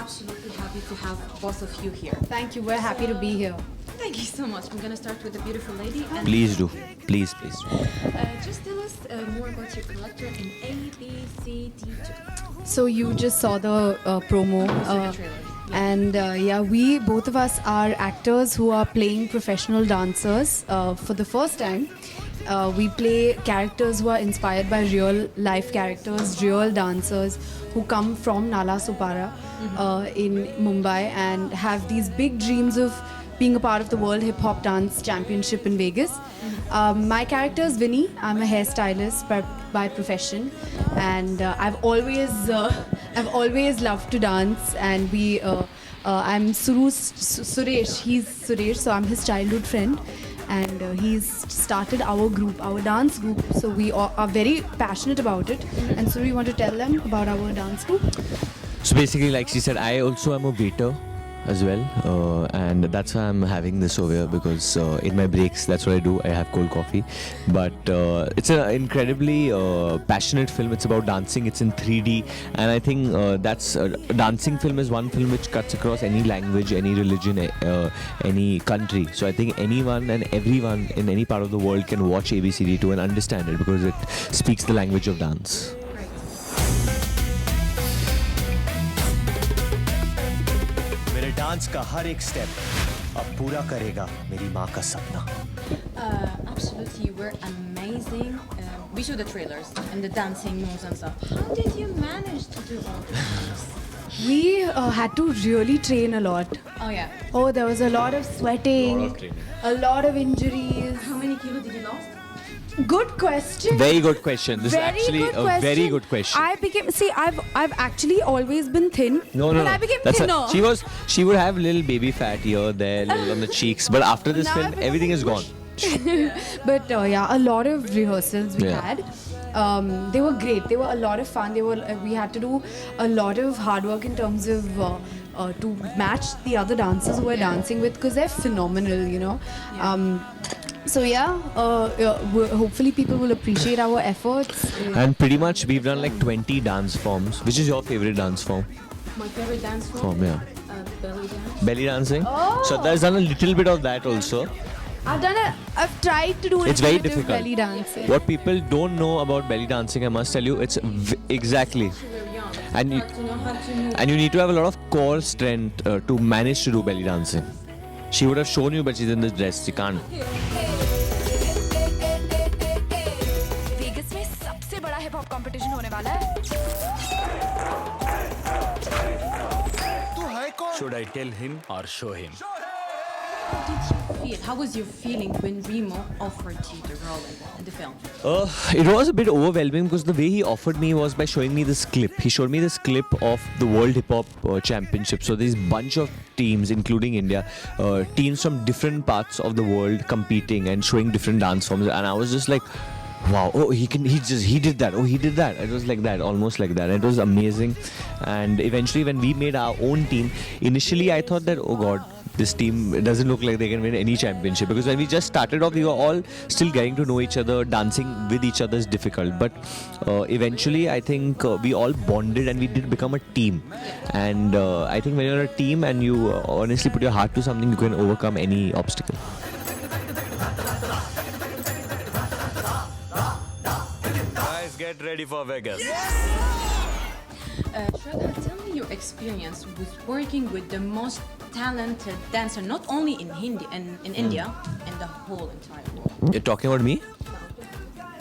absolutely happy to have both of you here. Thank you. We're happy to be here. Thank you so much. I'm gonna start with the beautiful lady. And Please do. Please, please. just tell us more about your character in A, B, C, D. So you just saw the promo. The trailer. And yeah, we both of us are actors who are playing professional dancers for the first time. We play characters who are inspired by real life characters, real dancers who come from Nala Supara in Mumbai and have these big dreams of being a part of the World Hip Hop Dance Championship in Vegas. My character is Vinny. I'm a hairstylist by profession, and I've always loved to dance. And I'm Suresh. He's Suresh, so I'm his childhood friend. And he's started our group, our dance group. So we are very passionate about it. And so we want to tell them about our dance group. So basically, like she said, I also am a waiter as well, and that's why I'm having this over here, because in my breaks, that's what I do. I have cold coffee. But it's an incredibly passionate film. It's about dancing. It's in 3D, and I think that's a dancing film is one film which cuts across any language, any religion, any country. So I think anyone and everyone in any part of the world can watch ABCD2 and understand it, because it speaks the language of dance. Dance का हर एक step अब पूरा करेगा मेरी माँ का सपना. Absolutely, you were amazing. We showed the trailers and the dancing moves and stuff. How did you manage to do all this? We had to really train a lot. Oh yeah. Oh, there was a lot of sweating, a lot of injuries. How many kilos did you lose? Good question. Very good question. This Very is actually good a question. very good question. I've actually always been thin. No. I became That's thinner. she would have little baby fat here, there, little on the cheeks. But after this Now film, I've become everything is gone. But yeah, a lot of rehearsals we Yeah. had. They were great. They were a lot of fun. We had to do a lot of hard work in terms of to match the other dancers who were dancing with, because they're phenomenal, you know. So yeah, hopefully people will appreciate our efforts. And pretty much we've done like 20 dance forms. Which is your favorite dance form? My favorite dance form? Yeah. Belly dance. Belly dancing. Oh. So there's done a little bit of that also. I've tried to do It's very bit of difficult. belly dancing. What people don't know about belly dancing, I must tell you, it's exactly. And you, To know how to move. and you need to have a lot of core strength to manage to do belly dancing. She would have shown you, but she's in this dress. She can't. Vegas में सबसे बड़ा hip hop competition होने वाला है. Should I tell him or show him? How did you feel? How was your feeling when Remo offered you the role in the film? It was a bit overwhelming, because the way he offered me was by showing me this clip. He showed me this clip of the World Hip Hop Championship. So there's bunch of teams, including India, teams from different parts of the world competing and showing different dance forms. And I was just like, wow, oh, he did that. Oh, he did that. It was like that, almost like that. It was amazing. And eventually when we made our own team, initially I thought that, oh God, this team doesn't look like they can win any championship, because when we just started off, we were all still getting to know each other. Dancing with each other is difficult, but eventually I think we all bonded and we did become a team. And I think when you're a team and you honestly put your heart to something, you can overcome any obstacle. Guys, get ready for Vegas. Shraddha, tell me your experience with working with the most talented dancer, not only in India, in the whole entire world. You're talking about me?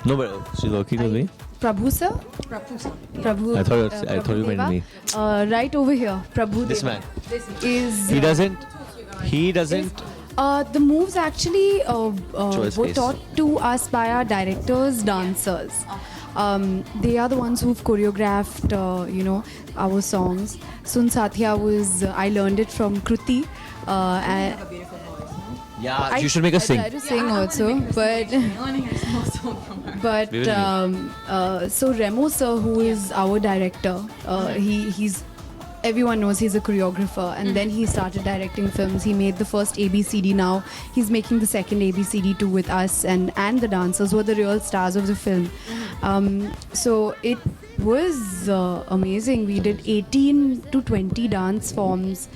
No, but she's working with me. Prabhu sir? Prabhu. I thought you meant me. Right over here, Prabhu This Deva man. is. He doesn't. The moves actually his were face. taught to us by our directors, dancers. They are the ones who've choreographed, our songs. Sun Satya I learned it from Kruti. And A beautiful voice, no? Yeah, you should make us sing. I try to sing also, but I want to hear a small song from her. but We will so Remo sir, who is our director, he's everyone knows he's a choreographer, and then he started directing films. He made the first ABCD. Now he's making the second ABCD2 with us and the dancers who are the real stars of the film. So was amazing. We did 18 to 20 dance forms.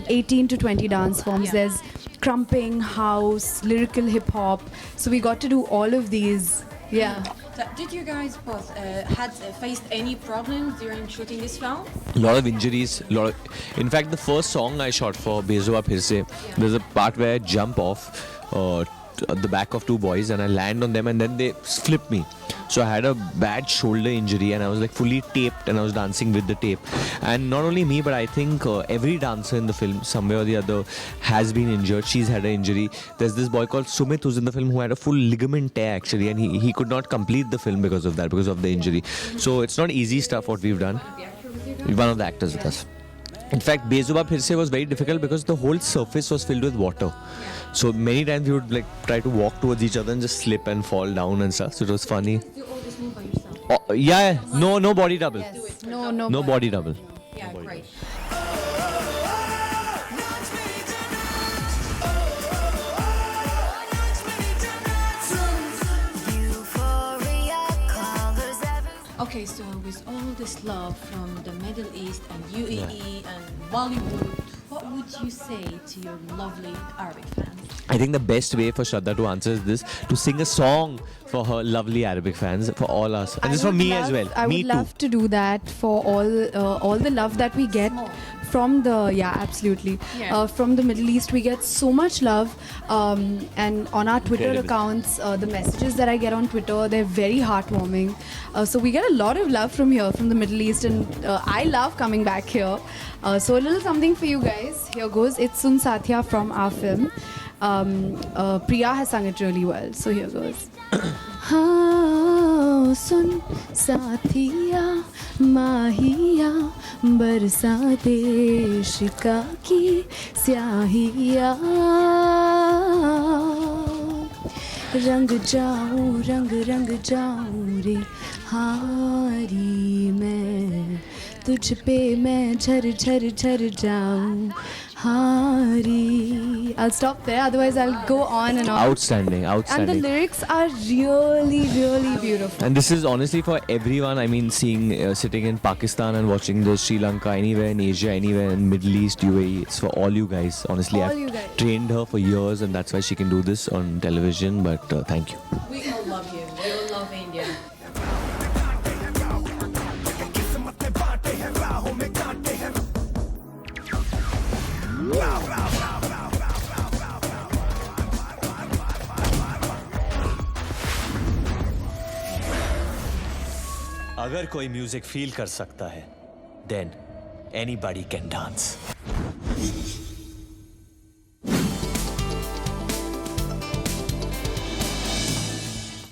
18 to 20 dance forms. Yeah. There's crumping, house, lyrical hip hop. So we got to do all of these. Yeah. So did you guys both faced any problems during shooting this film? A lot of injuries. In fact, the first song I shot for Bezoa Phir Se, there's a part where I jump off the back of two boys and I land on them and then they flip me. So I had a bad shoulder injury and I was like fully taped and I was dancing with the tape. And not only me, but I think every dancer in the film, somewhere or the other, has been injured. She's had an injury. There's this boy called Sumit who's in the film who had a full ligament tear actually, and he could not complete the film because of that, because of the injury. So it's not easy stuff what we've done. One of the actors with us. In fact, Bezoa Phir Se was very difficult because the whole surface was filled with water. So many times we would like try to walk towards each other and just slip and fall down and stuff. So it was funny. Do all this move by yourself? Oh, yeah, no body double. Yes. No Body double. Yeah, great. Okay, so with all this love from the Middle East and UAE and Bollywood, what would you say to your lovely Arabic fans? I think the best way for Shraddha to answer is this: to sing a song for her lovely Arabic fans, for all us, and this is for me as well. I Me would too. love to do that for all the love that we get from the absolutely Yeah. from the Middle East. We get so much love, and on our Twitter Incredible. accounts, the messages that I get on Twitter, they're very heartwarming. So we get a lot of love from here, from the Middle East, and I love coming back here. So a little something for you guys. Here goes. It's Sun Satya from our film. Priya has sung it really well. So here goes. हाँ सुन साथिया माहिया बरसा दे शिका की स्याहिया रंग जाऊं रे हारी मैं तुझ पे मैं झर जाऊं हारी. I'll stop there, otherwise I'll go on and on. Outstanding. And the lyrics are really, really beautiful. And this is honestly for everyone. I mean, seeing, sitting in Pakistan and watching this, Sri Lanka, anywhere in Asia, anywhere in Middle East, UAE. It's for all you guys. Honestly, All I've you guys. trained her for years, and that's why she can do this on television. But thank you. We all love you. We all love India. अगर कोई music feel कर सकता है, then anybody can dance.